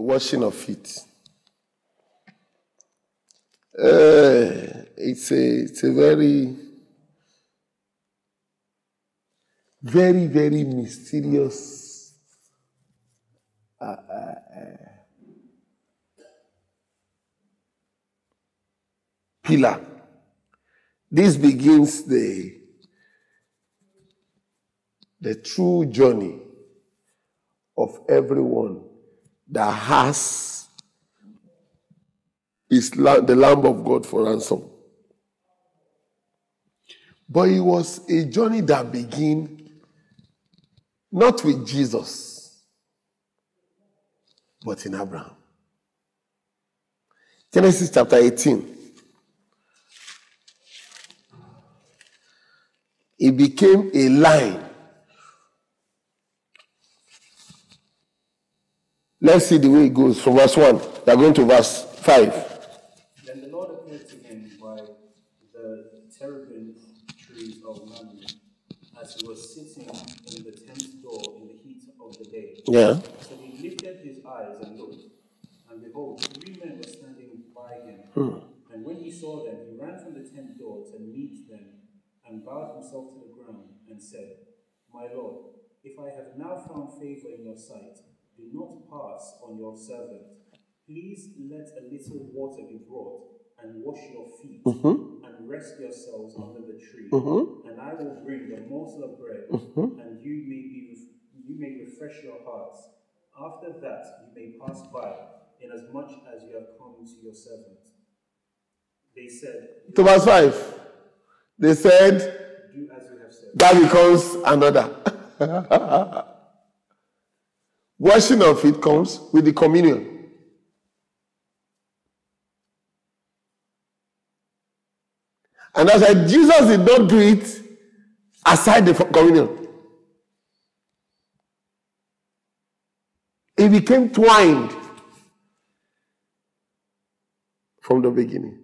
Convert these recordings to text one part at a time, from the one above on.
washing of feet. It's a very, very, very mysterious pillar. This begins the true journey of everyone that has the Lamb of God for ransom. But it was a journey that began not with Jesus, but in Abraham. Genesis chapter 18. It became a line. Let's see the way it goes from verse 1. We are going to verse 5. Then the Lord appeared to him by the terebinth trees of Mamre, as he was sitting in the tent door in the heat of the day. Yeah. So he lifted his eyes and looked, and behold, 3 men were standing by him. And when he saw them, he ran from the tent door to meet them, and bowed himself to the ground, and said, My Lord, if I have now found favor in your sight, do not pass on your servant. Please let a little water be brought, and wash your feet, and rest yourselves under the tree. And I will bring a morsel of bread, and you may refresh your hearts. After that you may pass by, inasmuch as you have come to your servant. They said, To verse 5. They said, do as you have said. That becomes another. Washing of feet comes with the communion. And that's why Jesus did not do it aside the communion. It became twined from the beginning.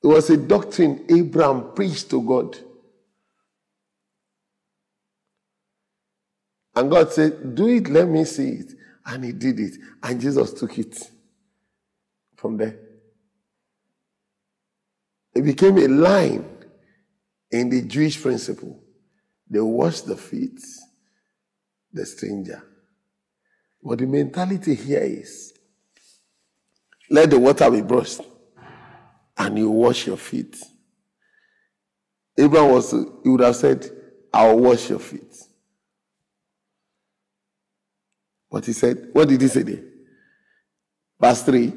It was a doctrine Abraham preached to God. And God said, do it, let me see it. And he did it. And Jesus took it from there. It became a line in the Jewish principle. They wash the feet, the stranger. But the mentality here is, let the water be brushed, and you wash your feet. Abraham he would have said, I'll wash your feet. But he said, what did he say there? Verse 3.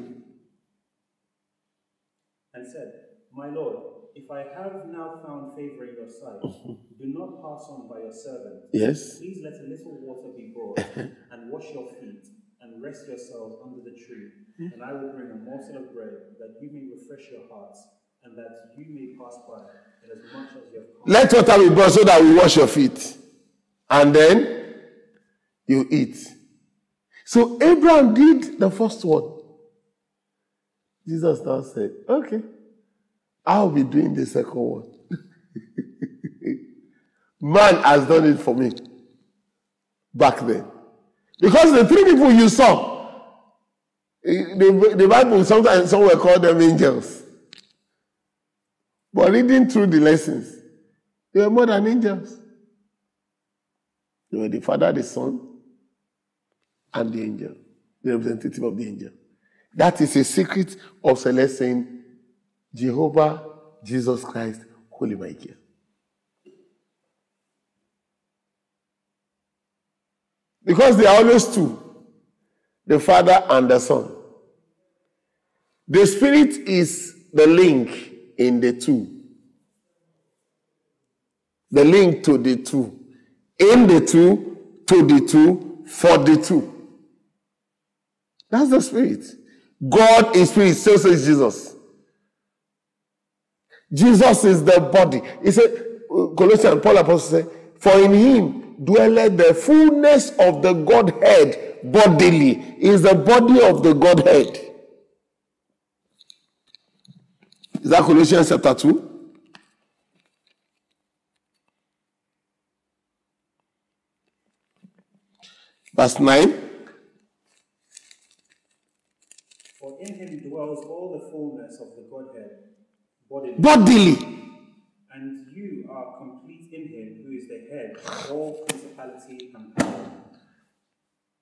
And said, My Lord, if I have now found favor in your sight, do not pass on by your servant. Yes. Please let a little water be brought, and wash your feet, and rest yourselves under the tree. And I will bring a morsel of bread, that you may refresh your hearts, and that you may pass by, inasmuch as you have come. Let water be brought so that we wash your feet. And then you eat. So Abraham did the first one. Jesus now said, okay, I'll be doing the second one. Man has done it for me back then. Because the 3 people you saw, the Bible sometimes somewhere called them angels. But reading through the lessons, they were more than angels. They were the Father, the Son, and the angel, the representative of the angel. That is a secret of Celeste saying, Jehovah, Jesus Christ, Holy Michael. Because they are always 2, the Father and the Son. The Spirit is the link in the 2. The link to the 2. In the 2, to the 2, for the 2. That's the Spirit. God is Spirit, so is Jesus. Jesus is the body. He said, Colossians, Paul Apostle said, for in him dwelleth the fullness of the Godhead bodily. Is the body of the Godhead. Is that Colossians chapter 2? Verse 9. dwells all the fullness of the Godhead bodily. And you are complete in him who is the head of all principality and power.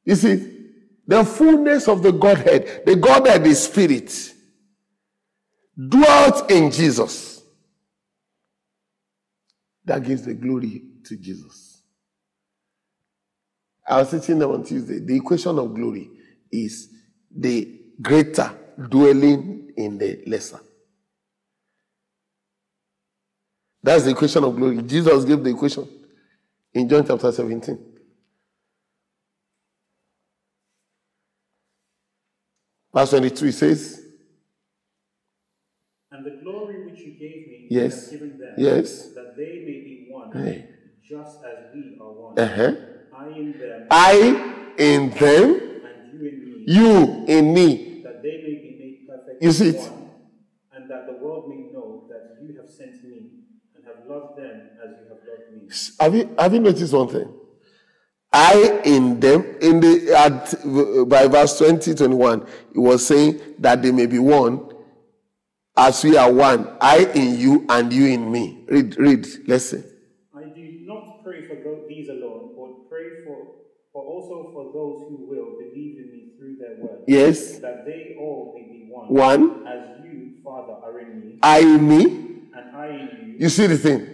You see, the fullness of the Godhead is spirit, dwelt in Jesus. That gives the glory to Jesus. I was teaching them on Tuesday. The equation of glory is the greater dwelling in the lesser. That's the equation of glory. Jesus gave the equation in John chapter 17. Verse 22, it says, and the glory which you gave me, yes, you have given them, yes, that they may be one, just as we are one. I in them, and you in me, you in me, that they may be made perfect you see it? one, and that the world may know that you have sent me and have loved them as you have loved me. Have you noticed one thing? I in them, by verse 20-21, it was saying that they may be one as we are one. I in you and you in me. Read, let's see. I do not pray for these alone, but pray for also for those who will believe in me through their word. Yes. That they all may be one. One. As you, Father, are in me. I in me. And I in you. You see the thing?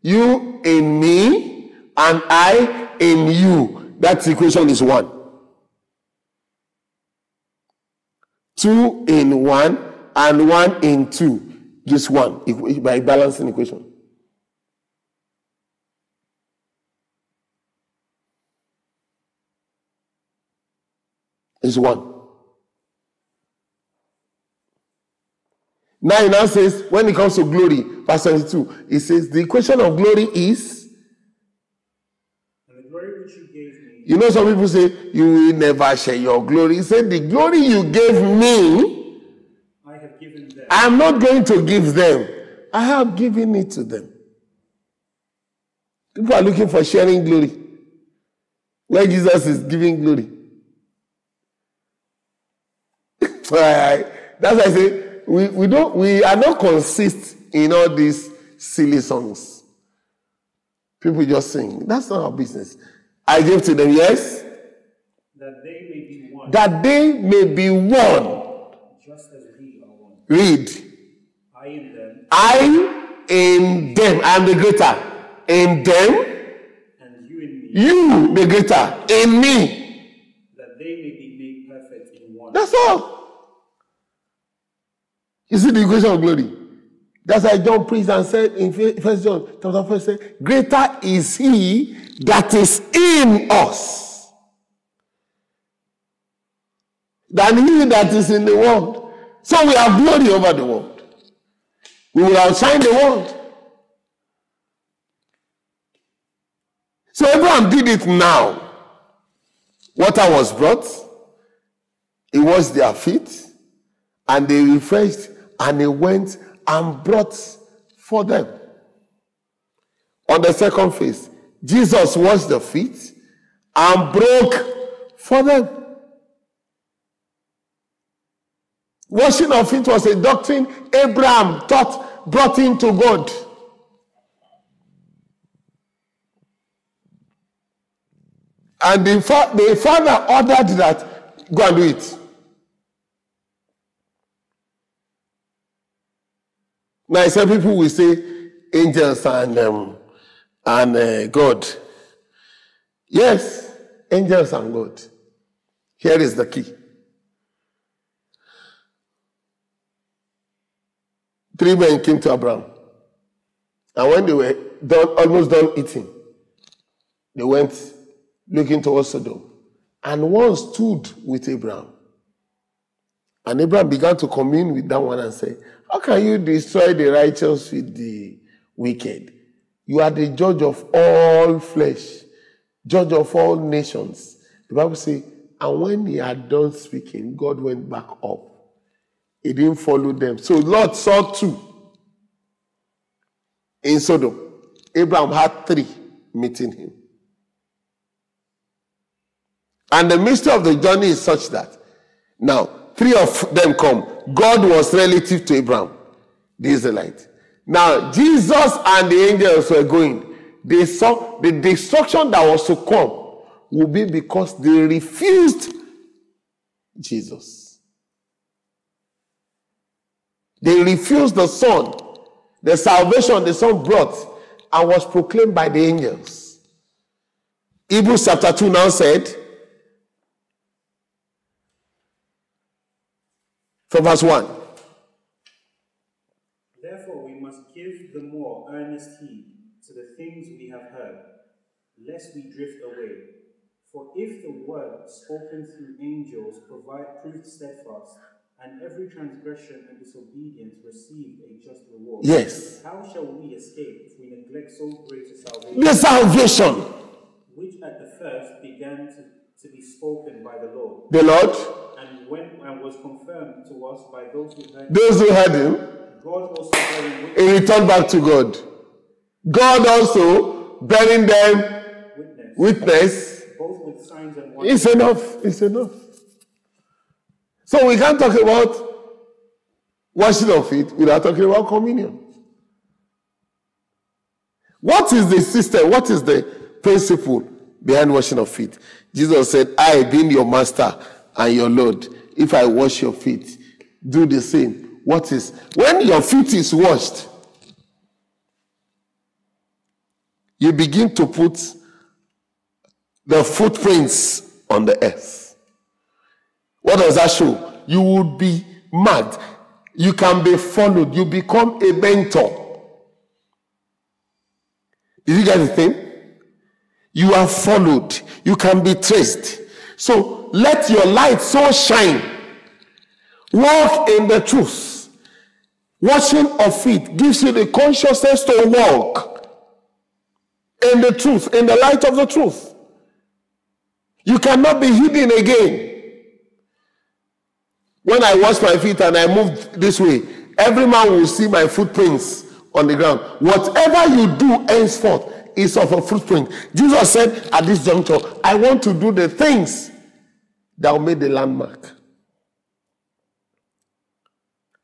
You in me and I in you. That equation is one. Two in one and one in two. Just one by balancing equation. It's one. Now it now says, when it comes to glory, verse 22, it says the equation of glory is. And the glory which you gave me. You know, some people say, you will never share your glory. He said, the glory you gave me, I have given them. I'm not going to give them. I have given it to them. People are looking for sharing glory, where Jesus is giving glory. That's why I say, we are not consist in all these silly songs. People just sing. That's not our business. I gave to them, yes? That they may be one. That they may be one. Just as we are one. Read. I in them. I in them. I am the greater. In them. And you in me. You, the greater. In me. That they may be made perfect in one. That's all. You see the equation of glory. That's why John preached and said in 1 John chapter 4, said, greater is he that is in us than he that is in the world. So we have glory over the world. We will outshine the world. So Abraham did it now. Water was brought. He washed their feet. And they refreshed. And he went and brought for them. On the second phase, Jesus washed the feet and broke for them. Washing of feet was a doctrine Abraham brought into God. And the father ordered that, go and do it. Now, some people will say angels and God. Yes, angels and God. Here is the key. 3 men came to Abraham. And when they were almost done eating, they went looking towards Sodom. And one stood with Abraham. And Abraham began to commune with that one and say, how can you destroy the righteous with the wicked? You are the judge of all flesh, judge of all nations. The Bible says, and when he had done speaking, God went back up. He didn't follow them. So Lot saw 2 in Sodom. Abraham had 3 meeting him. And the mystery of the journey is such that now 3 of them come. God was relative to Abraham, the Israelite. Now, Jesus and the angels were going. They saw the destruction that was to come would be because they refused Jesus. They refused the Son, the salvation the Son brought, and was proclaimed by the angels. Hebrews chapter 2 now said, from verse 1. Therefore we must give the more earnest heed to the things we have heard, lest we drift away. For if the word spoken through angels proved steadfast, and every transgression and disobedience received a just reward, yes, how shall we escape if we neglect so great a salvation? The salvation, which at the first began to be spoken by the Lord. The Lord. And was confirmed to us by those who heard him. Those who heard him. God also bearing witness. He returned back to God. God also bearing them witness. Both with signs and wonders. It's enough. It's enough. So we can't talk about washing of feet without talking about communion. What is the system? What is the principle behind washing of feet? Jesus said, I, being your master and your Lord, if I wash your feet, do the same. What is? When your feet is washed, you begin to put the footprints on the earth. What does that show? You would be mad. You can be followed. You become a mentor. Did you get the thing? You are followed. You can be traced. So let your light so shine. Walk in the truth. Washing of feet gives you the consciousness to walk in the truth, in the light of the truth. You cannot be hidden again. When I wash my feet and I move this way, every man will see my footprints on the ground. Whatever you do henceforth is of a footprint. Jesus said at this juncture, I want to do the things that will make the landmark.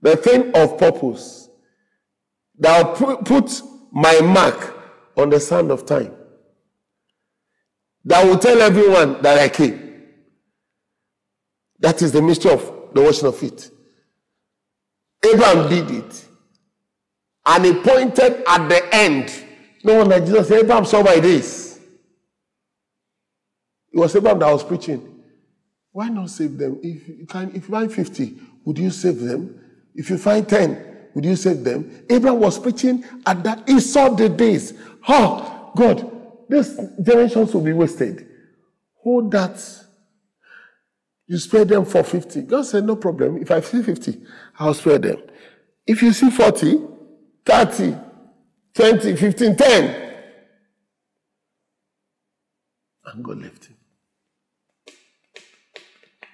The thing of purpose that will put my mark on the sand of time. That will tell everyone that I came. That is the mystery of the washing of feet. Abraham did it. And he pointed at the end. No wonder Jesus said, Abraham saw my days. It was Abraham that was preaching. Why not save them? If you find 50, would you save them? If you find 10, would you save them? Abraham was preaching at that. He saw the days. Oh, God, these generations will be wasted. Hold that. You spare them for 50. God said, no problem. If I see 50, I'll spare them. If you see 40, 30, 20, 15, 10. And God left him.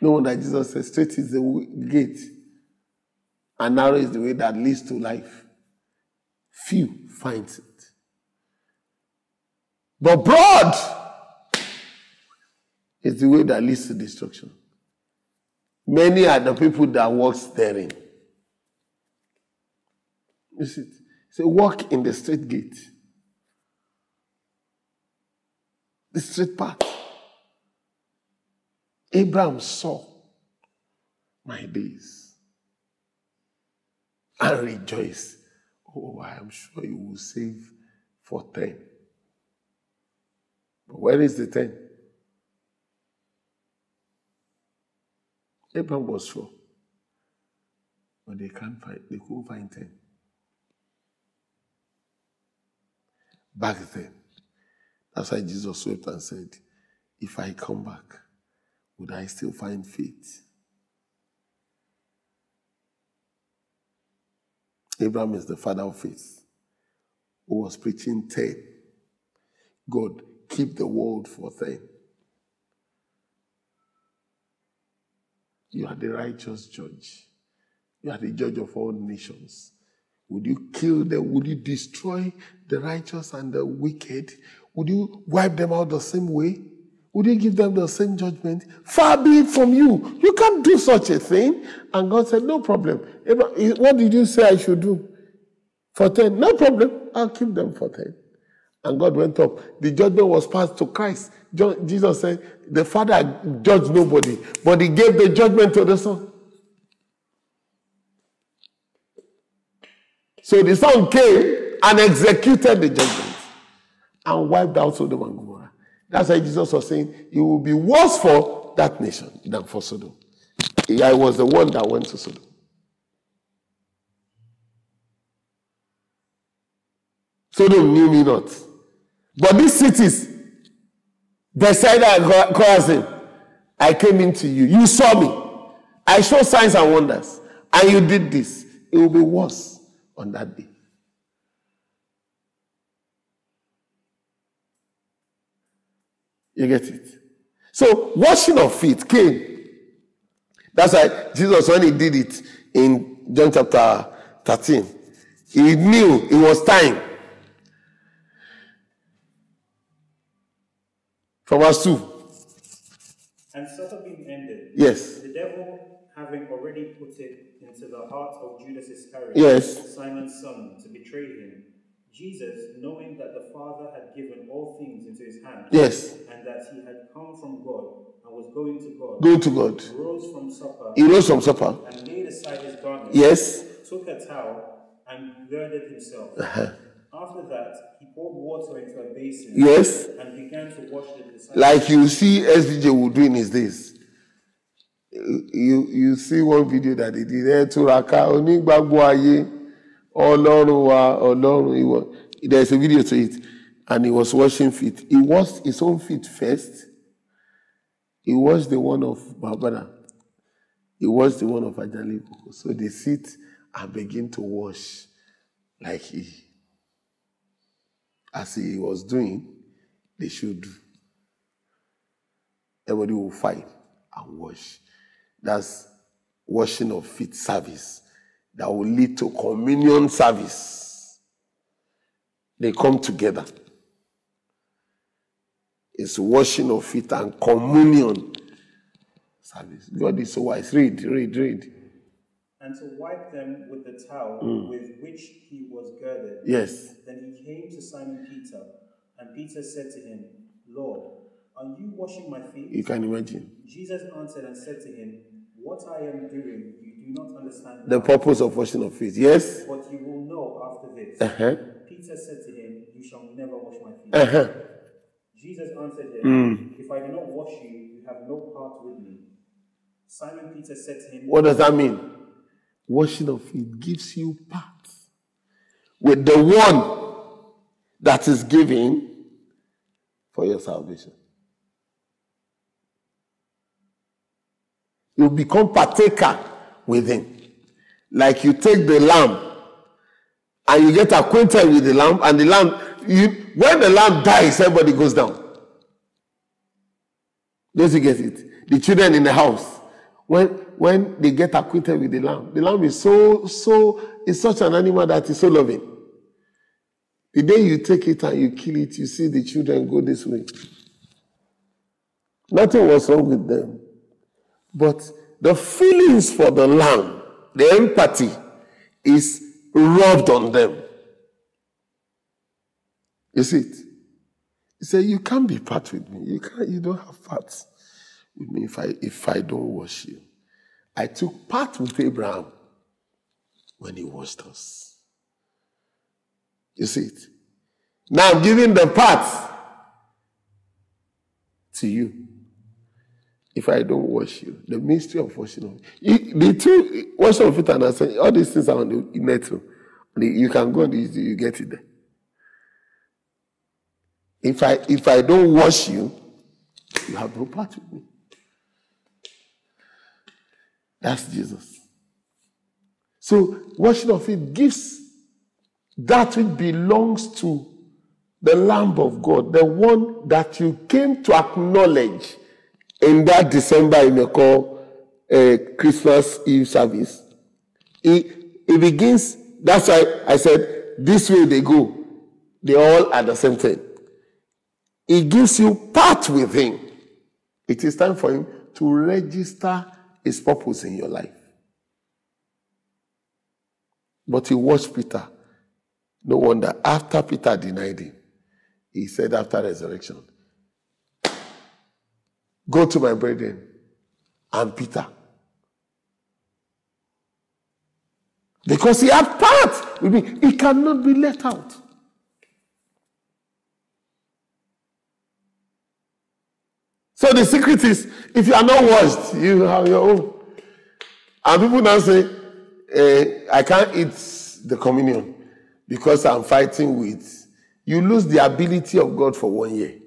No wonder Jesus said, straight is the gate, and narrow is the way that leads to life. Few finds it. But broad is the way that leads to destruction. Many are the people that walk therein. You see, say, walk in the straight gate. The straight path. Abraham saw my days and rejoiced. Oh, I am sure you will save for 10. But where is the 10? Abraham was sure. But they couldn't find 10. Back then, that's why Jesus wept and said, if I come back, would I still find faith? Abraham is the father of faith, who was preaching 10. God, keep the world for 10. You are the righteous judge. You are the judge of all nations. Would you kill them? Would you destroy the righteous and the wicked? Would you wipe them out the same way? Would he give them the same judgment? Far be it from you. You can't do such a thing. And God said, no problem. Abraham, what did you say I should do? For 10. No problem. I'll keep them for 10. And God went up. The judgment was passed to Christ. Jesus said, the Father judged nobody, but he gave the judgment to the Son. So the Son came and executed the judgment and wiped out Sodom and Gomorrah. That's why Jesus was saying, it will be worse for that nation than for Sodom. I was the one that went to Sodom. Sodom knew me not. But these cities, Bethsaida and Chorazin, I came into you. You saw me. I showed signs and wonders. And you did this. It will be worse on that day. You get it? So, washing of feet came. That's why Jesus, when he did it in John chapter 13, he knew it was time. From verse 2. And supper being ended, yes, the devil, having already put it into the heart of Judas Iscariot, yes, Simon's son, to betray him, Jesus, knowing that the Father had given all things into his hand, yes, and that he had come from God and was going to God, rose from supper, he rose from supper, and laid aside his garment, yes, took a towel, and girded himself. After that, he poured water into a basin, yes, and began to wash the disciples. Like you see SVJ will do in his days. You see one video that he did. There's a video to it, and he was washing feet. He washed his own feet first. He washed the one of Barbara. He washed the one of Angelic. So they sit and begin to wash like as he was doing, they should do. Everybody will fight and wash. That's washing of feet service that will lead to communion service. They come together. It's washing of feet and communion service. God is so wise. Read. And to wipe them with the towel with which he was girded. Yes. Then he came to Simon Peter, and Peter said to him, Lord, are you washing my feet? You can imagine. Jesus answered and said to him, what I am doing, you do not understand. The purpose of washing of feet, yes? But you will know after this. Peter said to him, you shall never wash my feet. Jesus answered him, if I do not wash you, you have no part with me. Simon Peter said to him, what does that mean? Washing of feet gives you part with the one that is giving for your salvation. You become partaker with him. Like you take the lamb and you get acquainted with the lamb, and the lamb, when the lamb dies, everybody goes down. Don't you get it? The children in the house, when they get acquainted with the lamb is is such an animal that is so loving. The day you take it and you kill it, you see the children go this way. Nothing was wrong with them. But the feelings for the lamb, the empathy, is rubbed on them. You see it? He said, you can't be part with me. You don't have part with me if I don't wash you. I took part with Abraham when he washed us. You see it? Now I'm giving the part to you. If I don't wash you, the mystery of washing of the two washing of feet and assembly, all these things are on the net. You can go on you get it there. If I don't wash you, you have no part with me. That's Jesus. So washing of feet gives that which belongs to the Lamb of God, the one that you came to acknowledge in that December you may call Christmas Eve service. It begins, that's why I said, this way they go. They all are the same thing. It gives you part with him It is time for him to register his purpose in your life. But he watched Peter. No wonder, after Peter denied him, he said after resurrection, go to my brethren and Peter. Because he had part with me. He cannot be let out. So the secret is, if you are not washed, you have your own. And people now say, I can't eat the communion because I'm fighting with. You lose the ability of God for 1 year.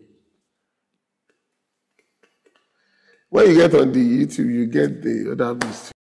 When you get on the YouTube, you get the other mystery.